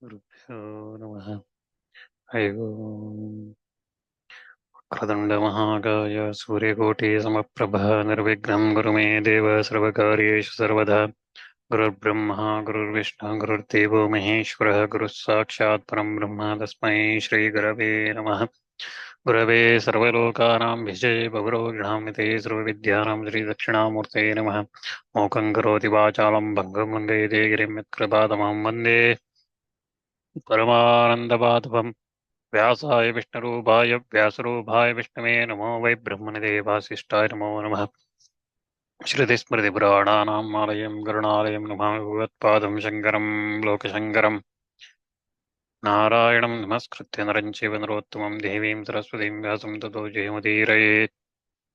गुरुभ्यो नमः। हरि ओम्। वक्रतुण्डमहाकाय सूर्यकोटिसमप्रभः निर्विघ्नं कुरु मे देव सर्वकार्येषु सर्वदा। गुरुर्ब्रह्मा गुरुर्विष्णुः गुरुर्देवो महेश्वरः गुरुः साक्षात् परं ब्रह्म तस्मै श्रीगुरवे नमः। गुरवे सर्वलोकानां विजये भवरोगिणामिते सर्वविद्यानां श्रीदक्षिणामूर्तये नमः। मूकं करोति वाचालं भङ्गं मङ्गयते गिरिं यत्कृपातमहं वन्दे परमानन्दमाधवम्। व्यासाय विष्णुरूपाय व्यासरूपाय विष्णवे नमो वै ब्रह्मणिदेवासिष्ठाय नमो नमः। श्रुतिस्मृतिपुराणानाम् आलयं करुणालयं नमामि भगवत्पादं शङ्करं लोकशङ्करम्। नारायणं नमस्कृत्य नरं चैव नरोत्तमं देवीं सरस्वतीं व्यासं ततो जयमुदीरयेत्।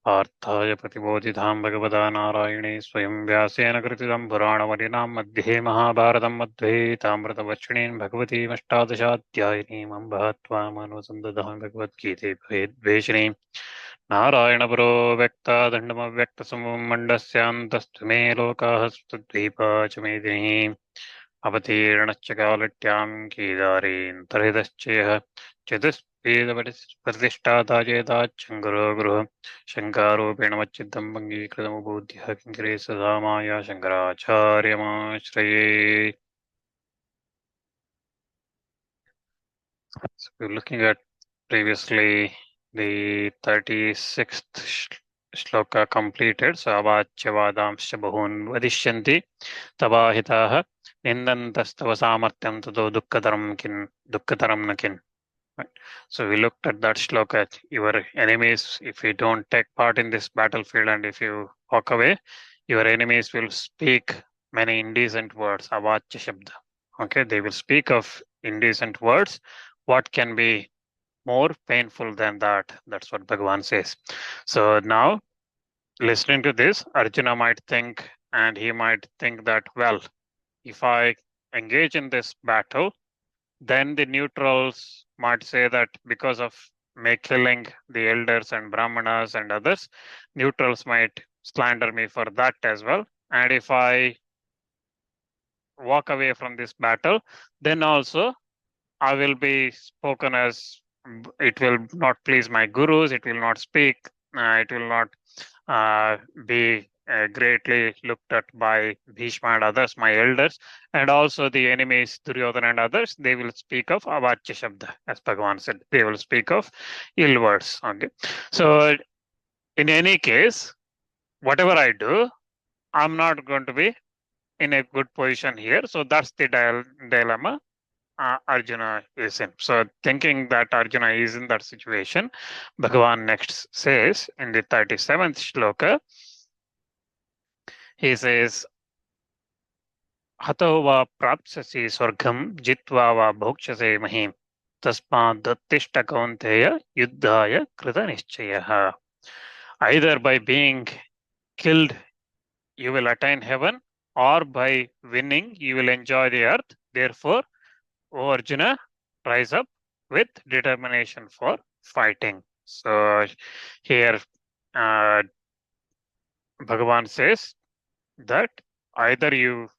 पार्थाय प्रतिबोधितां भगवता नारायणे स्वयं व्यासेन कृतितं पुराणमलिनां मध्ये महाभारतम् अद्वैतामृतवर्षिणीं भगवतीमष्टादशाध्यायिनीम् अम्ब त्वामनुसन्दधामि भगवद्गीते द्वेषिणीं नारायणपुरो व्यक्ता दण्डमव्यक्तसमं मण्डस्यान्तस्तु मे लोकाः स्तुद्वीपा च मेदिनीम् अवतीर्णश्च कालट्यां कीदारीन्तर्हितश्चेह चतुष्वेदप्रतिष्ठाता चेताच्चङ्गुरो गृह शङ्कारूपेण मच्चित्तं भङ्गीकृतमुबोध्यः किङ्करे सदा माया शङ्कराचार्यमाश्रये. So we're looking at previously the 36th shloka completed. So avachyavadamscha bahun vadishyanti tabahitaha nindantastava samartyam tado dukkataram nakin. Right. So we looked at that shloka. Your enemies, if you don't take part in this battlefield and if you walk away, your enemies will speak many indecent words, avachya shabda. Okay, they will speak of indecent words. What can be more painful than that? That's what Bhagavan says. So now, listening to this, Arjuna might think, and he might think that, well, if I engage in this battle, then the neutrals might say that because of me killing the elders and brahmanas and others, neutrals might slander me for that as well. And if I walk away from this battle, then also I will be spoken as it will not please my gurus, it will not speak, it will not be greatly looked at by Bhishma and others, my elders, and also the enemies, Duryodhana and others, they will speak of Avachya Shabda, as Bhagavan said, they will speak of ill words. Okay. So, in any case, whatever I do, I'm not going to be in a good position here. So, that's the dilemma Arjuna is in. So, thinking that Arjuna is in that situation, Bhagavan next says in the 37th shloka, he says, Hato va prapsasi swargam jitva va bhokshase mahim tasmad dattishta kaunteya yuddhaya krita nishchayaha. Either by being killed, you will attain heaven, or by winning, you will enjoy the earth. Therefore, O Arjuna, rise up with determination for fighting. So here Bhagavan says that either you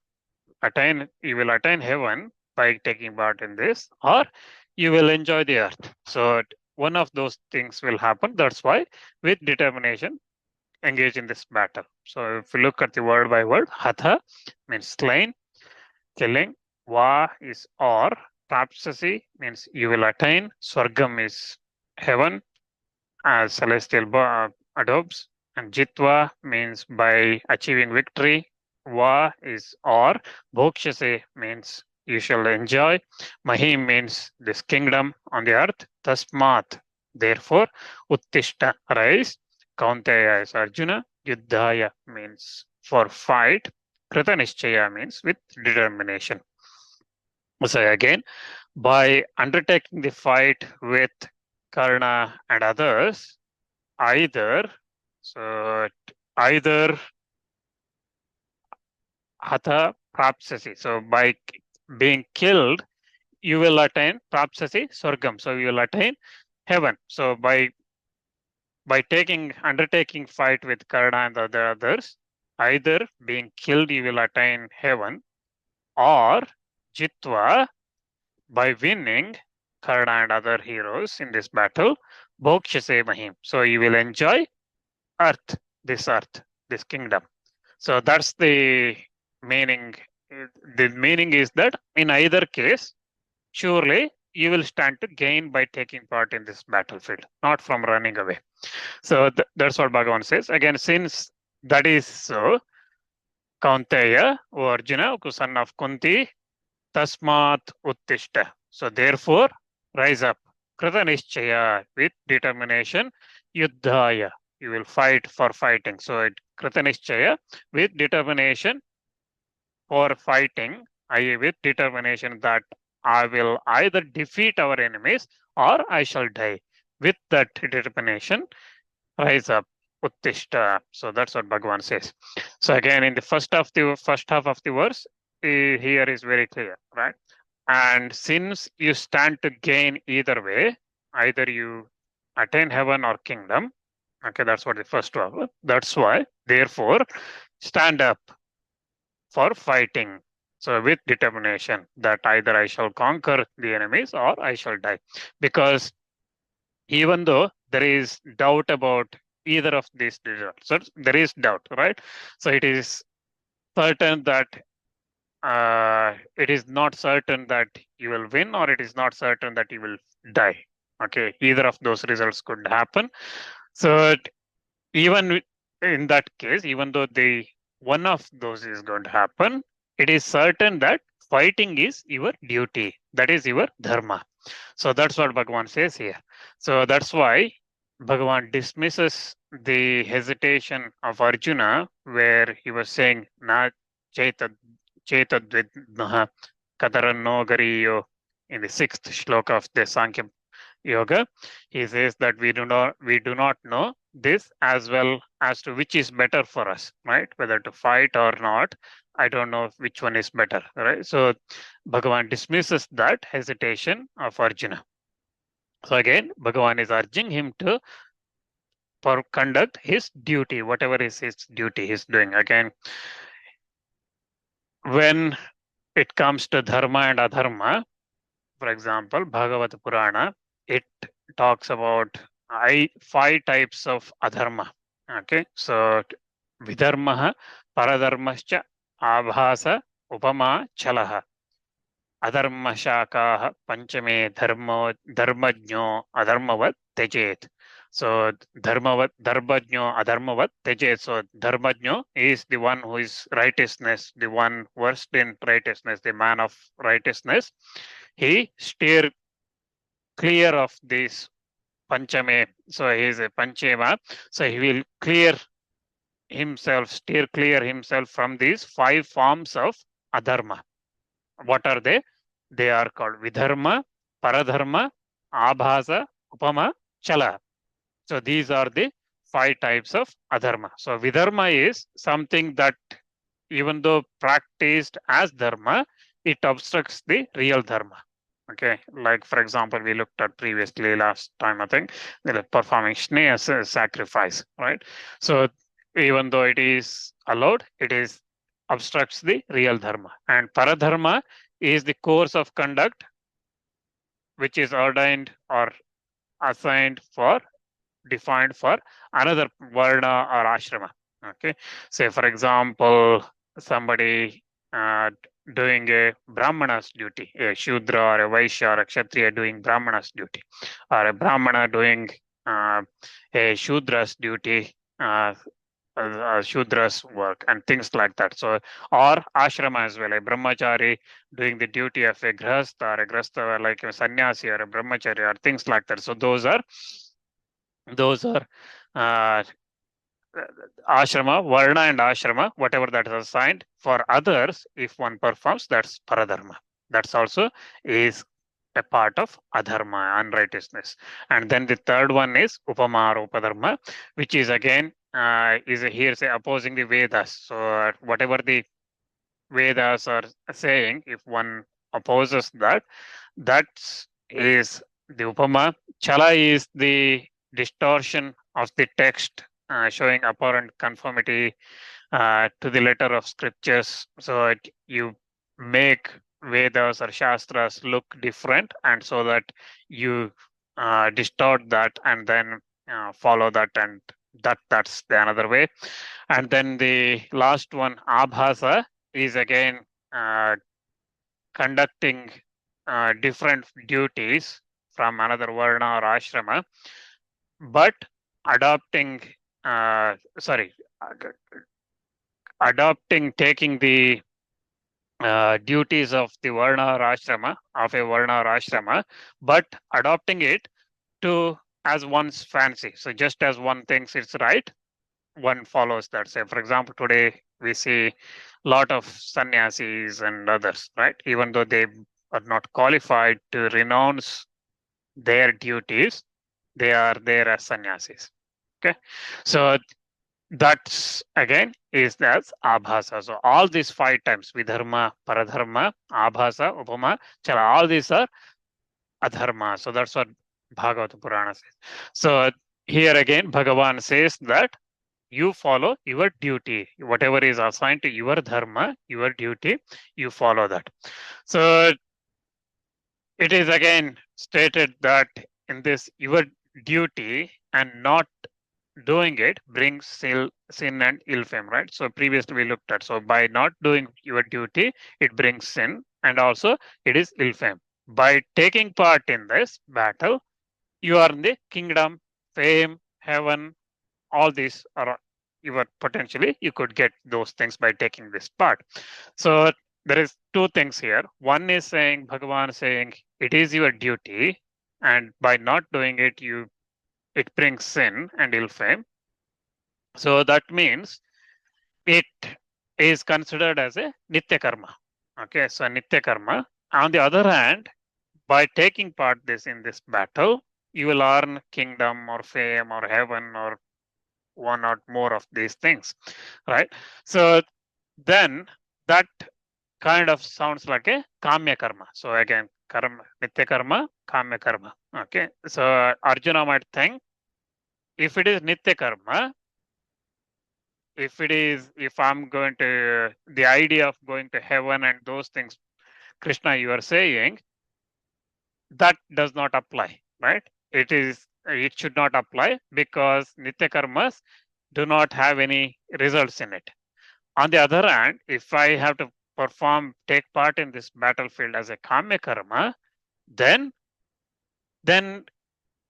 will attain heaven by taking part in this, or you will enjoy the earth. So one of those things will happen. That's why with determination engage in this battle. So if you look at the word by word, hatha means slain, killing, va is or, Tapsasi means you will attain. Swargam is heaven as celestial adobes. And Jitva means by achieving victory. Va is or. Bhokshase means you shall enjoy. Mahim means this kingdom on the earth. Tasmat, therefore. Uttishta, rise. Kaunteya is Arjuna. Yuddhaya means for fight. Krita Nishchaya means with determination. So again, by undertaking the fight with Karna and others, either hatha prapsasi. So by being killed, you will attain prapsasi swargam. So you will attain heaven. So by undertaking fight with Karna and the others, either being killed, you will attain heaven, or jitva, by winning Karna and other heroes in this battle, Bhokshase Mahim. So you will enjoy earth, this kingdom. So that's the meaning. The meaning is that in either case, surely you will stand to gain by taking part in this battlefield, not from running away. So that's what Bhagavan says. Again, since that is so, Kaunteya, O Arjuna, O son of Kunti, Tasmat Uttishta. So therefore, rise up. Krita Nishchaya, with determination, Yuddhaya. You will fight for fighting. So Krita Nishchaya, with determination for fighting, with determination that I will either defeat our enemies or I shall die. With that determination, rise up, Uttishta. So that's what Bhagavan says. So again, in the first half of the verse, here is very clear, right? And since you stand to gain either way, either you attain heaven or kingdom, okay, that's what the first one. That's why, therefore, stand up for fighting. So with determination that either I shall conquer the enemies or I shall die. Because even though there is doubt about either of these results, so there is doubt, right? So it is certain that it is not certain that you will win, or it is not certain that you will die. Okay, either of those results could happen. So even in that case, even though the one of those is going to happen, it is certain that fighting is your duty. That is your dharma. So that's what Bhagavan says here. So that's why Bhagavan dismisses the hesitation of Arjuna, where he was saying, Na chaitad vidnaha kataranno gariyo, in the 6th shloka of the Sankhya Yoga. He says that we do not know this as well as to which is better for us, right? Whether to fight or not, I don't know which one is better, right? So Bhagavan dismisses that hesitation of Arjuna. So again, Bhagavan is urging him to conduct his duty, whatever is his duty he's doing. Again, when it comes to dharma and adharma, for example, Bhagavad Purana, it talks about 5 types of adharma. Okay, so vidharma, paradharmascha, abhasa, upama, chalaha. Adharma shakaha panchame dharmajno adharmavat tejet. So dharmajno adharmavat tejet. So dharmajno is the one who is righteousness, the one versed in righteousness, the man of righteousness. He steer clear of this panchame. So he is a panchema. So he will steer clear himself from these 5 forms of adharma. What are they? They are called vidharma, paradharma, abhasa, upama, chala. So these are the 5 types of adharma. So vidharma is something that even though practiced as dharma, it obstructs the real dharma. Okay, like for example, we looked at previously last time, I think, performing sneha sacrifice, right? So even though it is allowed, it is obstructs the real dharma. And paradharma is the course of conduct which is ordained or assigned for, defined for another varna or ashrama. Okay, say for example, somebody doing a brahmana's duty, a shudra or a vaishya or a kshatriya doing brahmana's duty, or a brahmana doing a shudra's duty, Shudra's work and things like that. So, or ashrama as well, a brahmachari doing the duty of a grihastha or a grihastha, like a sannyasi or a brahmachari or things like that. So those are uh, ashrama, varna and ashrama, whatever that is assigned. For others, if one performs, that's paradharma. That's also is a part of adharma, unrighteousness. And then the third one is upama or upadharma, which is again here say opposing the Vedas. So whatever the Vedas are saying, if one opposes that, that is the upama. Chala is the distortion of the text, showing apparent conformity to the letter of scriptures. So you make Vedas or Shastras look different, and so that you distort that and then follow that, and that's the another way. And then the last one, Abhasa, is again uh, conducting different duties from another varna or ashrama, but adopting, sorry, taking the duties of the varna or ashrama, of a varna or ashrama, but adopting it to as one's fancy. So just as one thinks it's right, one follows that. Say, for example, today we see a lot of sannyasis and others, right? Even though they are not qualified to renounce their duties, they are there as sannyasis. Okay, so that's again is as abhasa. So all these 5 times, vidharma, paradharma, abhasa, upama, chala, all these are adharma. So that's what Bhagavad Purana says. So here again, Bhagavan says that you follow your duty. Whatever is assigned to your dharma, your duty, you follow that. So it is again stated that in this, your duty and not doing it brings sin and ill fame, right? So previously we looked at, so by not doing your duty, it brings sin, and also it is ill fame. By taking part in this battle, you are in the kingdom, fame, heaven, all these are your potentially, you could get those things by taking this part. So there is 2 things here. One is saying, Bhagavan saying, it is your duty, and by not doing it, it brings sin and ill fame. So that means it is considered as a nitya karma. Okay, so nitya karma. On the other hand, by taking part in this battle, you will earn kingdom or fame or heaven or one or more of these things, right? So then that kind of sounds like a kamya karma. So again, karma, nitya karma, kamya karma. Okay, so Arjuna might think, if it is nitya karma, if I'm going to, the idea of going to heaven and those things, Krishna, you are saying, that does not apply, right? It should not apply because nitya karmas do not have any results in it. On the other hand, if I have to take part in this battlefield as a kamya karma, then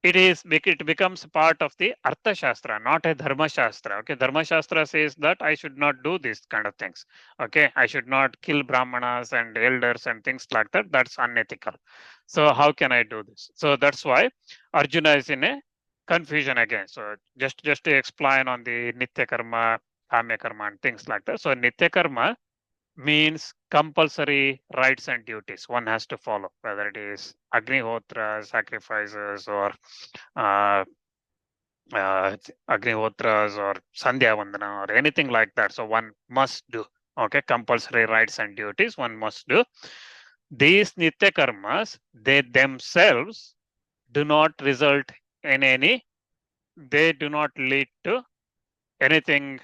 it becomes part of the Artha Shastra, not a Dharma Shastra. Okay, Dharma Shastra says that I should not do these kind of things. Okay, I should not kill Brahmanas and elders and things like that. That's unethical. So how can I do this? So that's why Arjuna is in a confusion again. So just to explain on the Nitya Karma, Kamya Karma and things like that. So Nitya Karma means compulsory rights and duties one has to follow, whether it is Agnihotra, sacrifices, or uh, Agnihotras or Sandhya Vandana or anything like that. So one must do. Okay, compulsory rights and duties one must do. These Nitya Karmas, they themselves do not result in they do not lead to anything,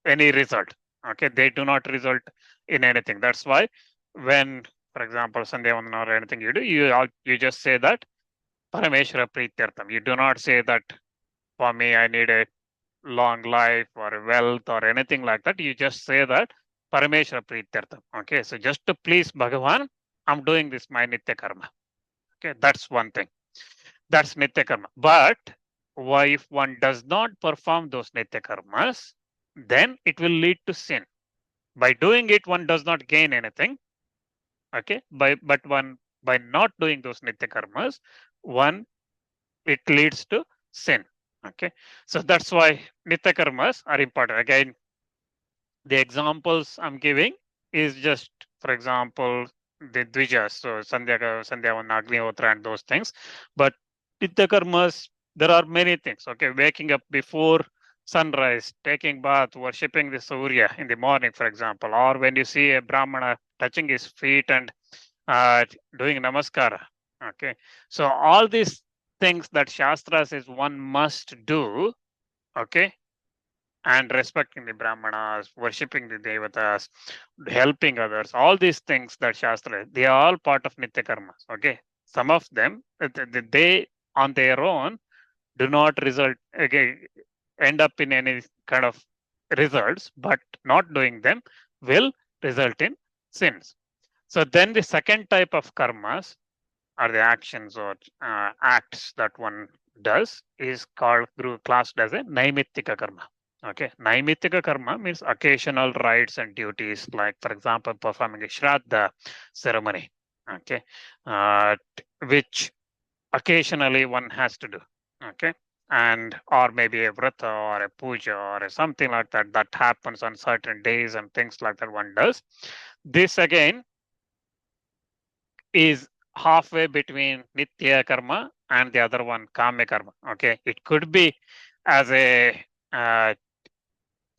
any result. Okay, they do not result in anything. That's why when, for example, Sandhya Vandana or anything you do, you just say that Parameshwara Prityartham. You do not say that for me I need a long life or wealth or anything like that. You just say that Parameshwara Prityartham. Okay, so just to please Bhagavan, I'm doing this my Nitya Karma. Okay, that's one thing. That's Nitya Karma. But why if one does not perform those Nitya Karmas, then it will lead to sin. By doing it, one does not gain anything. Okay, by not doing those Nitya Karmas, it leads to sin. Okay, so that's why Nitya Karmas are important. Again, the examples I'm giving is just, for example, the Dvijas, so Sandhya, Agnihotra, and those things. But Nitya Karmas, there are many things. Okay, waking up before sunrise, taking bath, worshipping the Surya in the morning, for example, or when you see a Brahmana touching his feet and doing namaskara. Okay, so all these things that Shastra says one must do, okay, and respecting the Brahmanas, worshipping the Devatas, helping others, all these things that Shastra, they are all part of Nitya Karmas. Okay. Some of them, they on their own do not result, again, end up in any kind of results, but not doing them will result in sins. So then the second type of karmas are the actions or acts that one does is called classed as a naimittika karma. Okay, naimittika karma means occasional rites and duties, like for example, performing a shraddha ceremony. Okay, which occasionally one has to do. Okay, and or maybe a vrata or a puja or a something like that that happens on certain days and things like that one does. This again is halfway between nitya karma and the other one kama karma. Okay, it could be as a uh,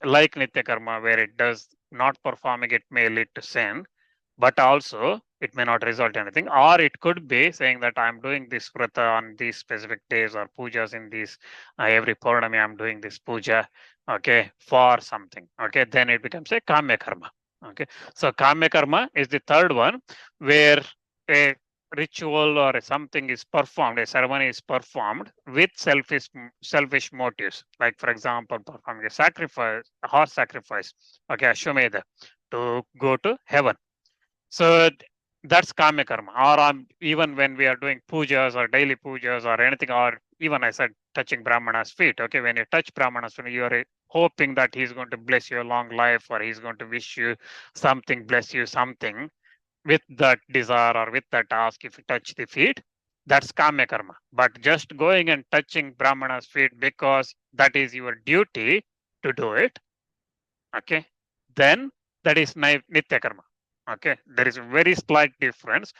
like nitya karma where it does not performing it may lead to sin, but also it may not result in anything, or it could be saying that I'm doing this vrata on these specific days or pujas in these every Purnami I'm doing this puja, okay, for something. Okay, then it becomes a kama karma. Okay, so kama karma is the third one where a ritual or something is performed, a ceremony is performed with selfish motives, like for example performing a sacrifice, a horse sacrifice, okay, Ashwamedha, to go to heaven. So that's kama karma. Or even when we are doing pujas or daily pujas or anything, or even I said touching Brahmana's feet. Okay, when you touch Brahmana's feet, you are hoping that he's going to bless you a long life or he's going to wish you something, bless you something with that desire or with that ask. If you touch the feet, that's kama karma. But just going and touching Brahmana's feet because that is your duty to do it, okay, then that is nitya karma. Okay, there is a very slight difference.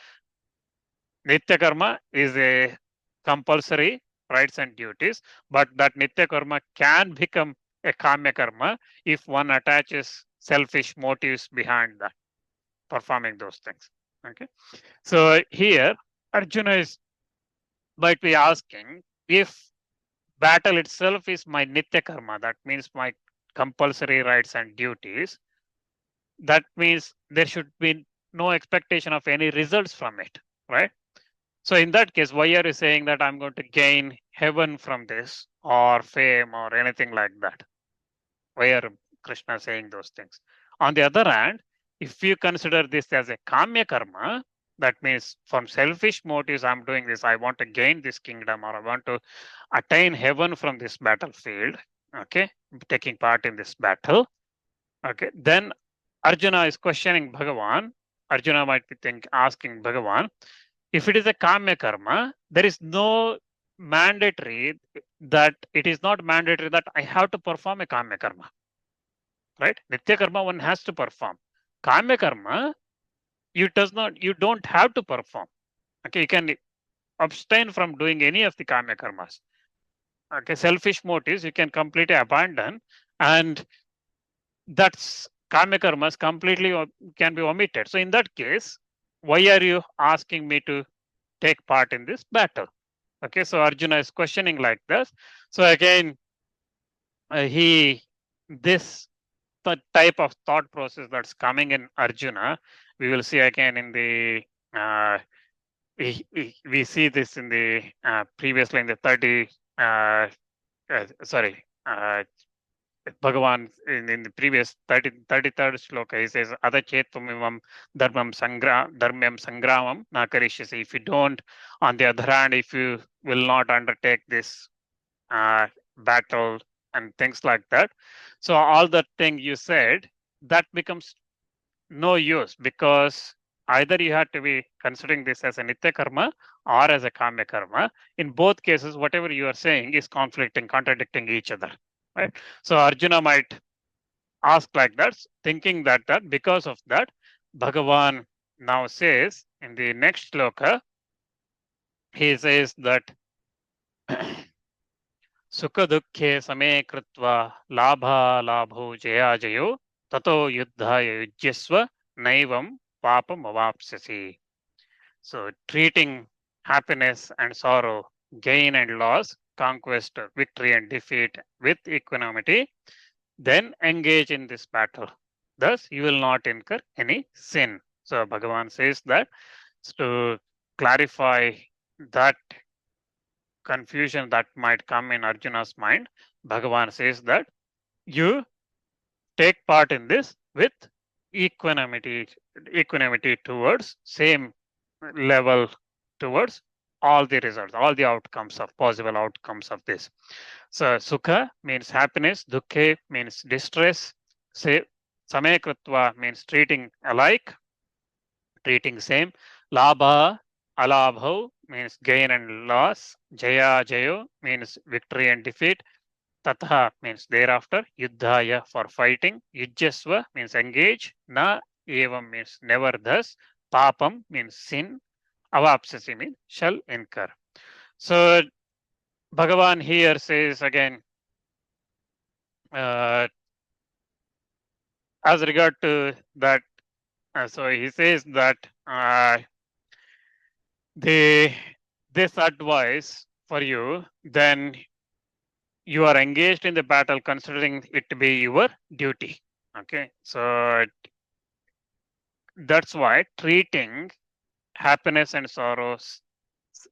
Nitya karma is a compulsory rights and duties, but that nitya karma can become a kama karma if one attaches selfish motives behind that performing those things. Okay, so here Arjuna is might be asking, if battle itself is my nitya karma, that means my compulsory rights and duties, that means there should be no expectation of any results from it, right? So in that case, why are you saying that I'm going to gain heaven from this or fame or anything like that? Why are Krishna saying those things? On the other hand, if you consider this as a kamya karma, that means from selfish motives, I'm doing this, I want to gain this kingdom or I want to attain heaven from this battlefield, okay, taking part in this battle, okay, then Arjuna is questioning Bhagavan. Arjuna might be asking Bhagavan, if it is a kama karma, there is no mandatory that it is not mandatory that I have to perform a kama karma, right? Nitya karma one has to perform. Kama karma, you don't have to perform. Okay, you can abstain from doing any of the kama karmas. Okay, selfish motives you can completely abandon, and that's kama karmas completely can be omitted. So in that case, why are you asking me to take part in this battle? Okay, so Arjuna is questioning like this. So again, he this the type of thought process that's coming in Arjuna, we will see again in the we see this in the previously in the 30 sorry Bhagavan in the previous 33rd shloka, he says, Adachetvam dharmam sangramam nakarishyasi. If you don't, on the other hand, if you will not undertake this battle and things like that. So all that thing you said, that becomes no use, because either you have to be considering this as a nitya karma or as a kama karma. In both cases, whatever you are saying is conflicting, contradicting each other, right? So Arjuna might ask like that, thinking that because of that, Bhagavan now says in the next shloka, he says that Sukha dukhe same krutva labha labho jaya jayo tato yuddhaya yujyasva naivam papam avapsasi. So treating happiness and sorrow, gain and loss, conquest, victory and defeat with equanimity, then engage in this battle. Thus, you will not incur any sin. So, Bhagavan says that to clarify that confusion that might come in Arjuna's mind, Bhagavan says that you take part in this with equanimity, equanimity towards same level towards all the results, all the outcomes of possible outcomes of this. So sukha means happiness, dukkhe means distress, say same krutva means treating alike, treating same, labha alabho means gain and loss, jaya jayo means victory and defeat, tatha means thereafter, yuddhaya for fighting, yujjasva means engage, na evam means never thus, papam means sin, avapsasi means shall incur. So Bhagavan here says again, uh, as regard to that, so he says that this advice for you, then you are engaged in the battle considering it to be your duty. Okay, so that's why treating happiness and sorrows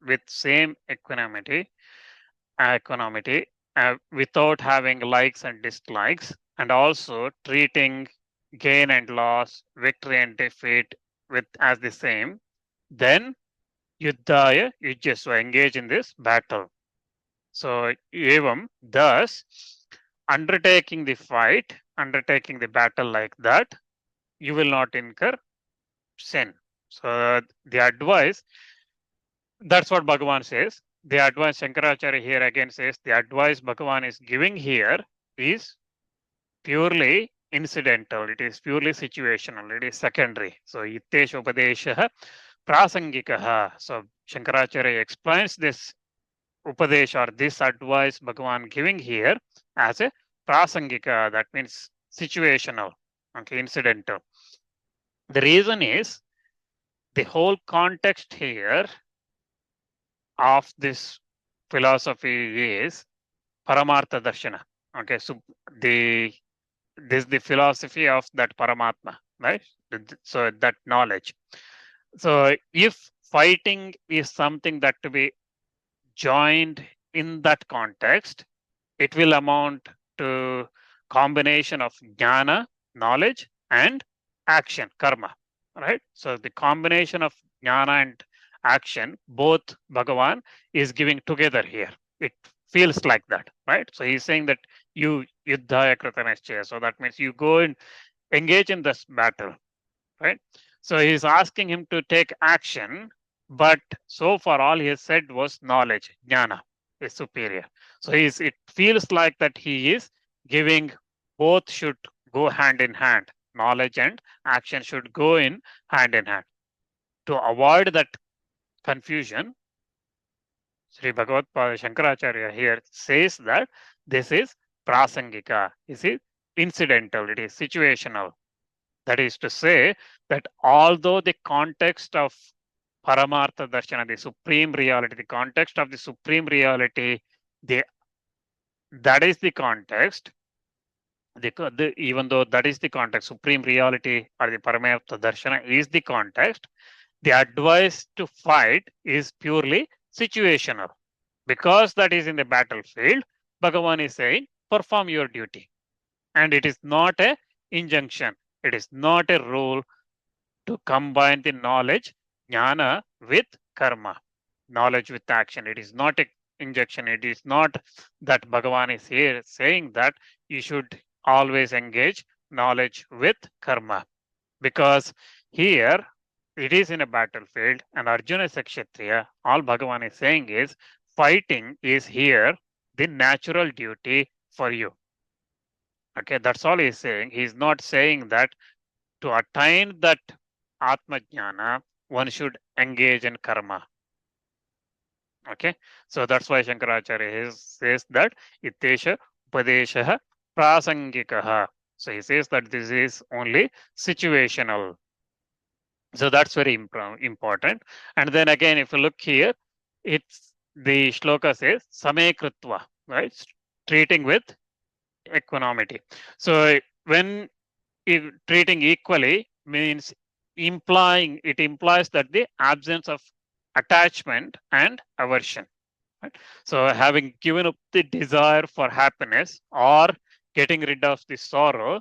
with same equanimity, without having likes and dislikes, and also treating gain and loss, victory and defeat with as the same, then yuddhaya, you just engage in this battle. So evam, thus undertaking the fight, undertaking the battle like that, you will not incur sin. So the advice, that's what Bhagavan says. The advice Shankaracharya here again says the advice Bhagavan is giving here is purely incidental. It is purely situational. It is secondary. So ittesha upadesha prasangikaha. So Shankaracharya explains this upadesh or this advice Bhagavan giving here as a prasangika. That means situational. Okay, incidental. The reason is the whole context here of this philosophy is Paramartha Darshana. Okay, so this is the philosophy of that Paramatma, right? So that knowledge. So if fighting is something that to be joined in that context, it will amount to combination of jnana, knowledge, and action, karma, right? So the combination of jnana and action, both Bhagavan is giving together here. It feels like that, right? So he's saying that you yuddhaya kritanascha. So that means you go and engage in this battle, right? So he's asking him to take action, but so far all he has said was knowledge, jnana is superior. So it feels like that he is giving both should go hand in hand. Knowledge and action should go in hand. To avoid that confusion, Sri Bhagavad Shankaracharya here says that this is prasangika, this is incidental, it is situational. That is to say that although the context of Paramartha Darshana, the supreme reality, the context of the supreme reality, that is the context, even though that is the context, supreme reality or the Paramartha Darshana is the context, the advice to fight is purely situational. Because that is in the battlefield, Bhagavan is saying, perform your duty. And it is not a injunction. It is not a rule to combine the knowledge, jnana, with karma, knowledge with action. It is not a injection. It is not that Bhagavan is here saying that you should always engage knowledge with karma. Because here it is in a battlefield and Arjuna is a Kshatriya. All Bhagavan is saying is fighting is here the natural duty for you. Okay, that's all he's saying. He's not saying that to attain that Atma Jnana, one should engage in karma. Okay, so that's why Shankaracharya says that Ittesha Upadesha Prasangikaha. So he says that this is only situational. So that's very important. And then again, if you look here, it's the shloka says Same Krutva, right? Treating with equanimity. So when treating equally means it implies that the absence of attachment and aversion. Right? So having given up the desire for happiness or getting rid of the sorrow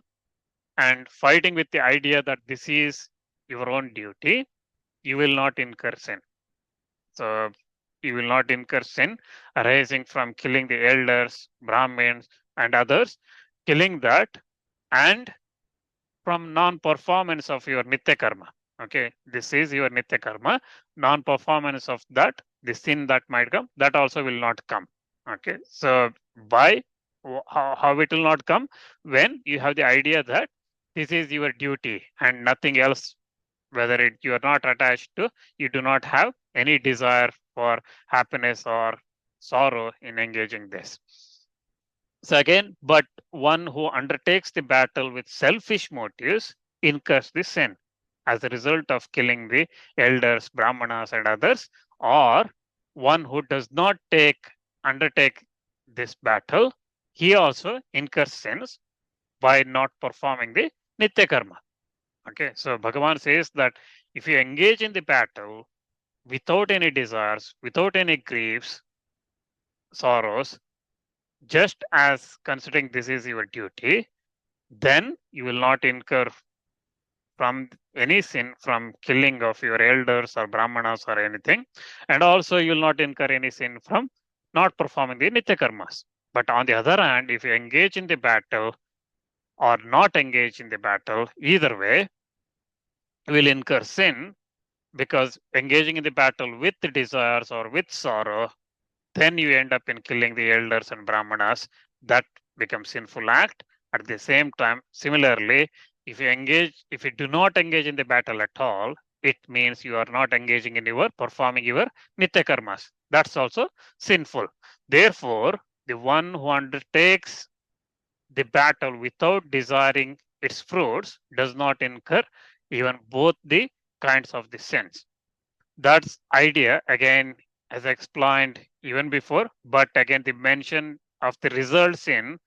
and fighting with the idea that this is your own duty, you will not incur sin. So you will not incur sin arising from killing the elders, Brahmins, and others, killing that, and from non-performance of your nitya karma. Okay, this is your nitya karma. Non-performance of that, the sin that might come, that also will not come. Okay, so why? How it will not come? When you have the idea that this is your duty and nothing else, whether you are not attached to, you do not have any desire for happiness or sorrow in engaging this. So again, but one who undertakes the battle with selfish motives incurs the sin as a result of killing the elders, brahmanas, and others, or one who does not undertake this battle, he also incurs sins by not performing the nitya karma. Okay, so Bhagavan says that if you engage in the battle without any desires, without any griefs, sorrows, just as considering this is your duty, then you will not incur from any sin from killing of your elders or brahmanas or anything. And also you will not incur any sin from not performing the nitya karmas. But on the other hand, if you engage in the battle or not engage in the battle, either way, you will incur sin because engaging in the battle with the desires or with sorrow, then you end up in killing the elders and brahmanas. That becomes sinful act. At the same time, similarly, if you do not engage in the battle at all, it means you are not engaging in your performing your nitya karmas. That's also sinful. Therefore, the one who undertakes the battle without desiring its fruits does not incur even both the kinds of the sins. That's idea again, as explained even before, but again the mention of the results in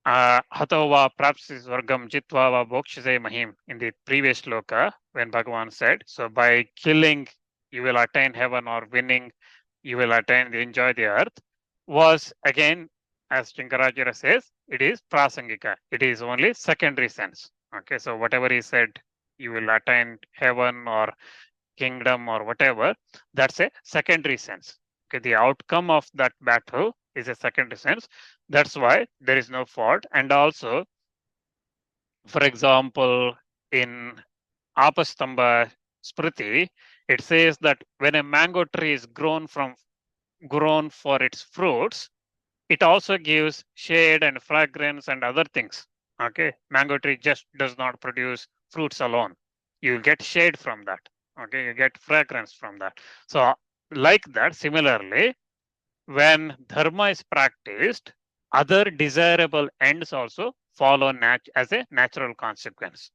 Hato va prapsis vargam jitva va bhokshise mahim in the previous shloka when Bhagavan said, so by killing you will attain heaven or winning you will enjoy the earth, was again, as Shankaracharya says, it is prasangika. It is only secondary sense. Okay, so whatever he said, you will attain heaven or kingdom or whatever, that's a secondary sense. Okay, the outcome of that battle is a secondary sense. That's why there is no fault. And also, for example, in Apastamba Smriti, it says that when a mango tree is grown for its fruits, it also gives shade and fragrance and other things. Okay, mango tree just does not produce fruits alone. You get shade from that. Okay, you get fragrance from that. So, like that, similarly, when dharma is practiced, other desirable ends also follow as a natural consequence.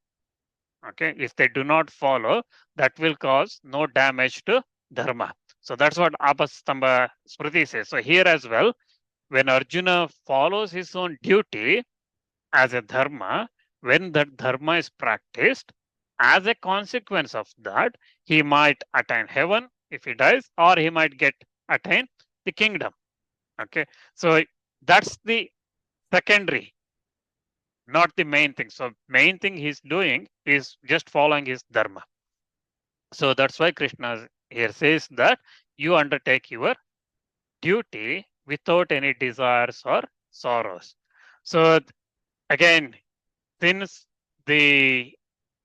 Okay, if they do not follow, that will cause no damage to dharma. So that's what Apastamba Smriti says. So here as well, when Arjuna follows his own duty as a dharma, when that dharma is practiced, as a consequence of that, he might attain heaven if he dies, or he might attain the kingdom. Okay, so that's the secondary, not the main thing. So main thing he's doing is just following his dharma. So that's why Krishna here says that you undertake your duty without any desires or sorrows. So again, since the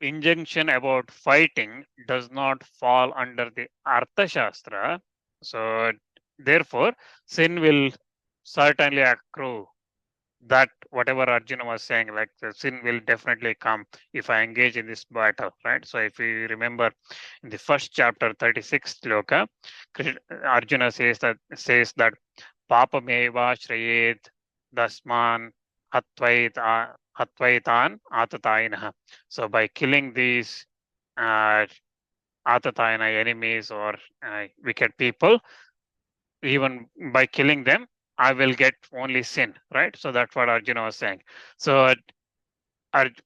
injunction about fighting does not fall under the Artha Shastra, so therefore sin will certainly accrue. That whatever Arjuna was saying, like the sin will definitely come if I engage in this battle, right? So if you remember in the first chapter, 36th sloka, Arjuna says that papameva shrayet dasman hatvaitan atatainah. So by killing these uh, atataina enemies or wicked people, even by killing them, I will get only sin, right? So that's what Arjuna was saying. So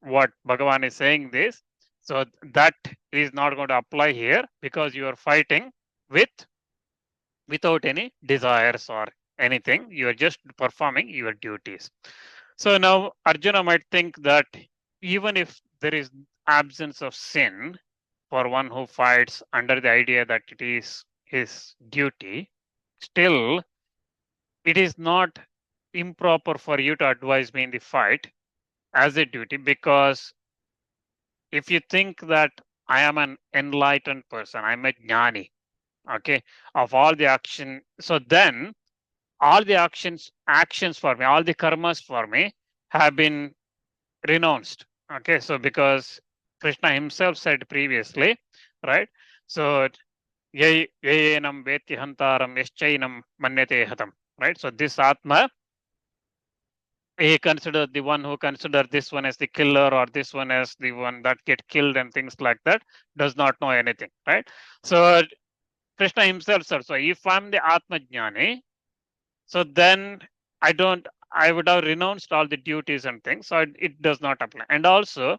what Bhagavan is saying this, so that is not going to apply here because you are fighting with without any desires or anything. You are just performing your duties. So now Arjuna might think that even if there is absence of sin for one who fights under the idea that it is his duty, still it is not improper for you to advise me in the fight as a duty, because if you think that I am an enlightened person, I'm a jnani, okay, of all the action, so then all the actions for me, all the karmas for me have been renounced. Okay, so because Krishna himself said previously, right? So yenam veti hantaram yaschainam manyate hatam, right? So this Atma, he considered the one who considered this one as the killer or this one as the one that get killed and things like that, does not know anything, right? So Krishna himself said, so if I'm the Atma Jnani, so then I would have renounced all the duties and things. So it does not apply. And also,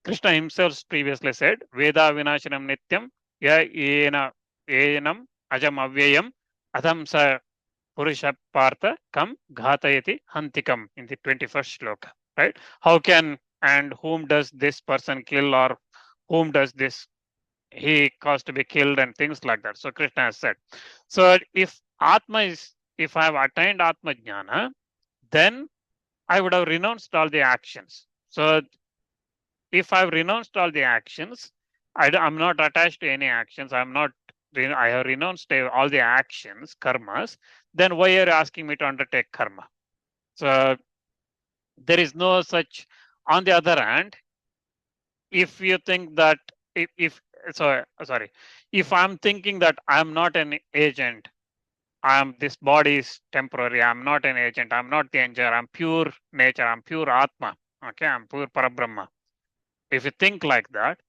Krishna himself previously said, Veda vinashanam nityam, ya enam ajam avyayam, adham sa purusha partha kam ghatayati hantikam in the 21st shloka, right? How can and whom does this person kill, or whom does this he caused to be killed and things like that. So Krishna has said. So if I have attained Atma Jnana, then I would have renounced all the actions. So if I've renounced all the actions, I'm not attached to any actions. I have renounced all the actions, karmas. Then why are you asking me to undertake karma? So there is no such. On the other hand, if you think that if so sorry, if I'm thinking that I'm not an agent, this body is temporary, I'm not an agent, I'm not the enjoyer, I'm pure nature, I'm pure Atma, okay, I'm pure Parabrahma. If you think like that,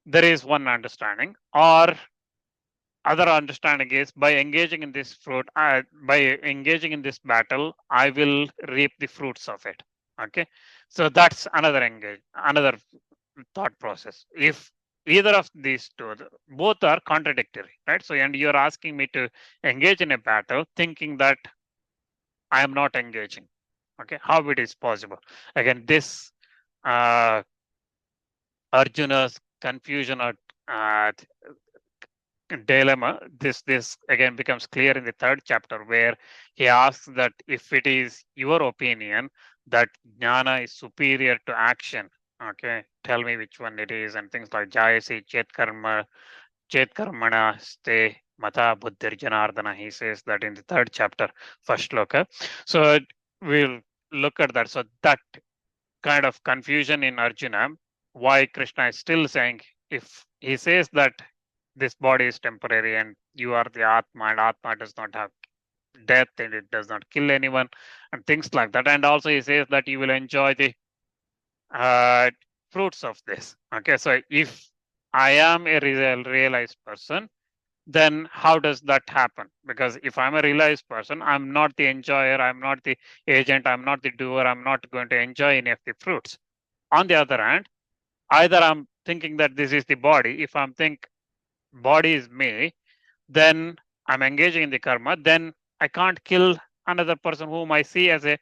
there is one understanding. Or other understanding is by engaging in this by engaging in this battle, I will reap the fruits of it. Okay, so that's another thought process. If either of these two, both are contradictory, right? So, and you're asking me to engage in a battle, thinking that I am not engaging. Okay, how it is possible? Again, this uh, Arjuna's confusion or uh, dilemma, this again becomes clear in the 3rd chapter, where he asks that if it is your opinion that jnana is superior to action, okay, tell me which one it is, and things like jayasi chet karmana ste mata buddhir janardana, he says that in the 3rd chapter, 1st shloka. So we'll look at that. So that kind of confusion in Arjuna, why Krishna is still saying, if he says that this body is temporary and you are the Atma, and Atma does not have death and it does not kill anyone and things like that. And also he says that you will enjoy the uh, fruits of this. Okay, so if I am a realized person, then how does that happen? Because if I'm a realized person, I'm not the enjoyer, I'm not the agent, I'm not the doer, I'm not going to enjoy any of the fruits. On the other hand, either I'm thinking that this is the body, if I'm think body is me, then I'm engaging in the karma, then I can't kill another person whom I see as a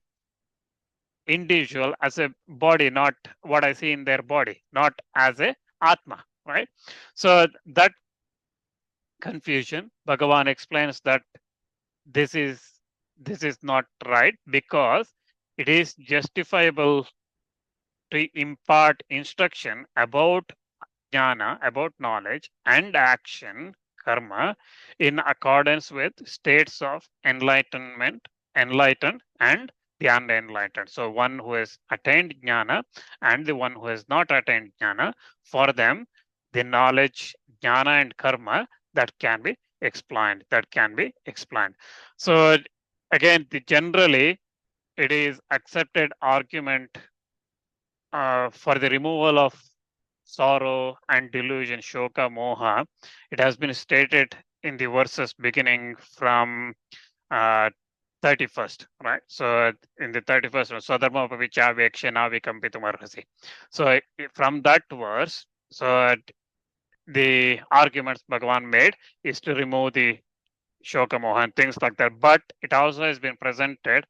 individual, as a body, not what I see in their body, not as a Atma, right? So that confusion, Bhagavan explains that this is not right, because it is justifiable to impart instruction about jnana, about knowledge and action, karma, in accordance with states of enlightened and the unenlightened. So one who has attained jnana and the one who has not attained jnana, for them, the knowledge, jnana and karma, that can be explained. So again, generally, it is accepted argument for the removal of sorrow and delusion, shoka, moha. It has been stated in the verses beginning from uh, 31st, right? So in the 31st, Swadharma Pavicha Vekshana Vikampitum Arhasi. So from that verse, so the arguments Bhagavan made is to remove the Shoka Moha and things like that. But it also has been presented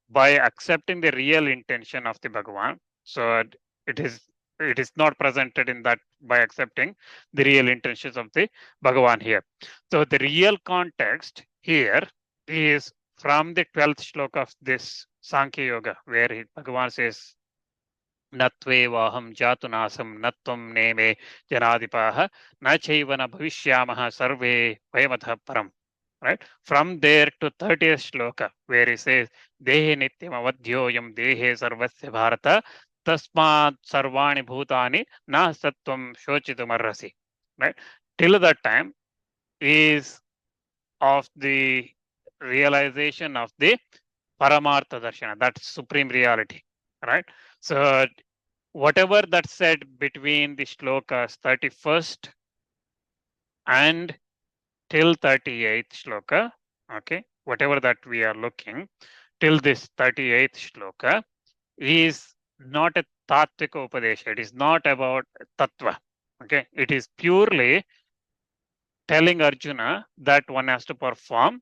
by accepting the real intention of the Bhagavan. So it is it is not presented in that by accepting the real intentions of the Bhagavan here. So the real context here is from the 12th shloka of this Sankhya Yoga, where Bhagavan says, Natvevaham jatunasam natvam neme janadipaha na chaivana bhavishyamaha sarve vayamatha param. Right? From there to 30th shloka, where he says, Dehe nityam avadhyoyam dehe sarvasya bharata tasmat sarvani bhutani na sattvam shochitumarrasi. Right? Till that time is of the realization of the Paramartha Darshana, that's supreme reality, right? So whatever that said between the shlokas 31st and till 38th shloka, okay, whatever that we are looking till this 38th shloka is not a tattvika upadesha. It is not about tattva, okay? It is purely telling Arjuna that one has to perform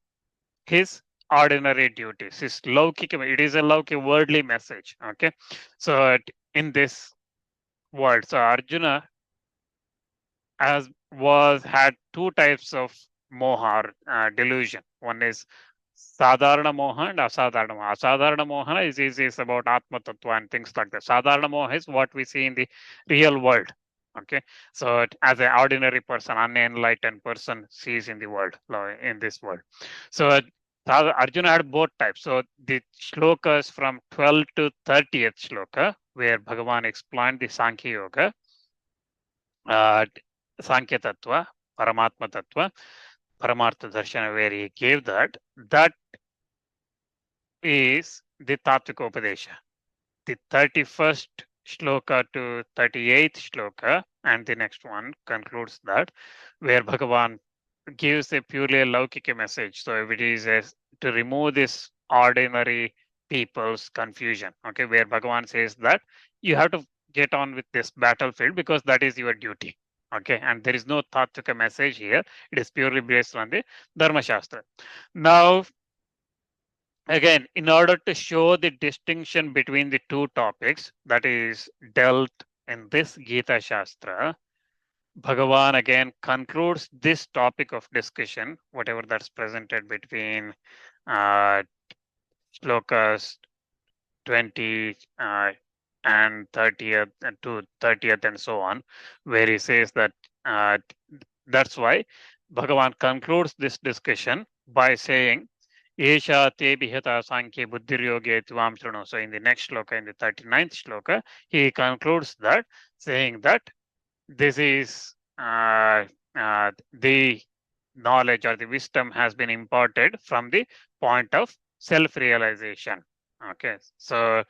his ordinary duties, his laukika. It is a laukika worldly message, okay? So in this world, so Arjuna had two types of moha, delusion. One is sadharana moha and asadharana moha. Asadharana moha is about atma tattva and things like that. Sadharana moha is what we see in the real world. Okay, so as an ordinary person, unenlightened person sees in the world, in this world. So Arjuna had both types. So the shlokas from 12 to 30th shloka, where Bhagavan explained the Sankhya Yoga, Sankhya Tattva, Paramatma Tattva, Paramartha Darshana, where he gave that is the Tattvika Upadesha. The 31st shloka to 38th shloka, and the next one concludes that, where Bhagavan gives a purely laukika message. So if it is to remove this ordinary people's confusion, okay, where Bhagavan says that you have to get on with this battlefield because that is your duty. Okay, and there is no tattvika message here. It is purely based on the Dharma Shastra. Now, again, in order to show the distinction between the two topics that is dealt in this Gita Shastra, Bhagavan again concludes this topic of discussion, whatever that's presented between shlokas 20 and 30th and to 30th and so on, where he says that that's why Bhagavan concludes this discussion by saying, Esha te bihata sankhya buddhiryoge tvam shrunu. So in the next shloka, in the 39th shloka, he concludes that saying that this is the knowledge or the wisdom has been imparted from the point of self-realization. Okay, so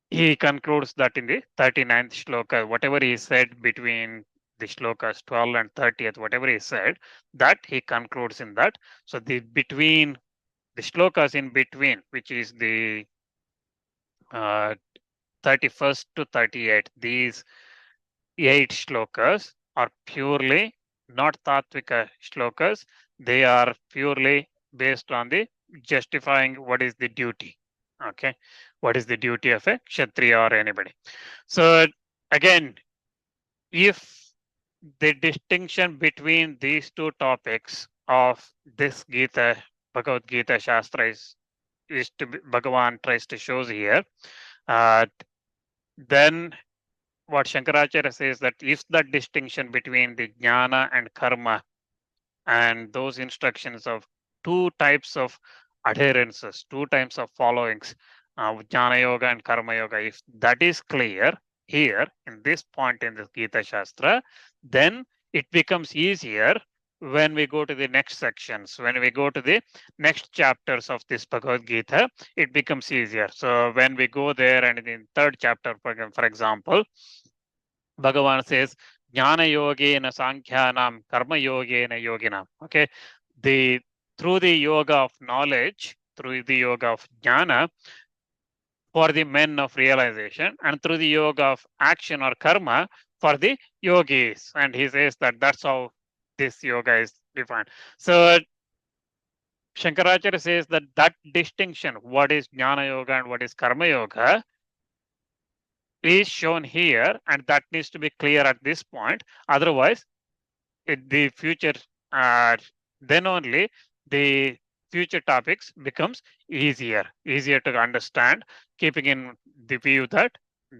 he concludes that in the 39th shloka, whatever he said between the shlokas 12 and 30th, whatever he said, that he concludes in that. So the between the shlokas in between, which is the 31st to 38, these 8 shlokas are purely not tattvika shlokas. They are purely based on the justifying what is the duty. Okay, what is the duty of a Kshatriya or anybody. So again, if the distinction between these two topics of this Gita, Bhagavad Gita Shastra is to be, Bhagavan tries to show here, then what Shankaracharya says that if that distinction between the jnana and karma and those instructions of two types of adherences, two types of followings, jnana yoga and karma yoga, if that is clear here in this point in the Gita Shastra, then it becomes easier when we go to the next sections, when we go to the next chapters of this Bhagavad Gita, it becomes easier. So when we go there and in the third chapter, for example, Bhagavan says, Jnana yogena sankhyanam karma yogena yoginam. Okay, through the yoga of knowledge, through the yoga of jnana for the men of realization, and through the yoga of action or karma for the yogis. And he says that that's how this yoga is defined. So Shankaracharya says that that distinction, what is jnana yoga and what is karma yoga, is shown here, and that needs to be clear at this point. Otherwise, the future, then only the future topics becomes easier to understand, keeping in the view that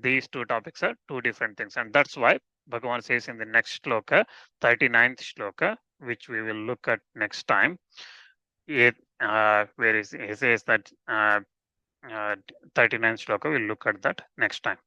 these two topics are two different things. And that's why Bhagavan says in the next shloka, 39th shloka, which we will look at next time, where he says that 39th shloka, we'll look at that next time.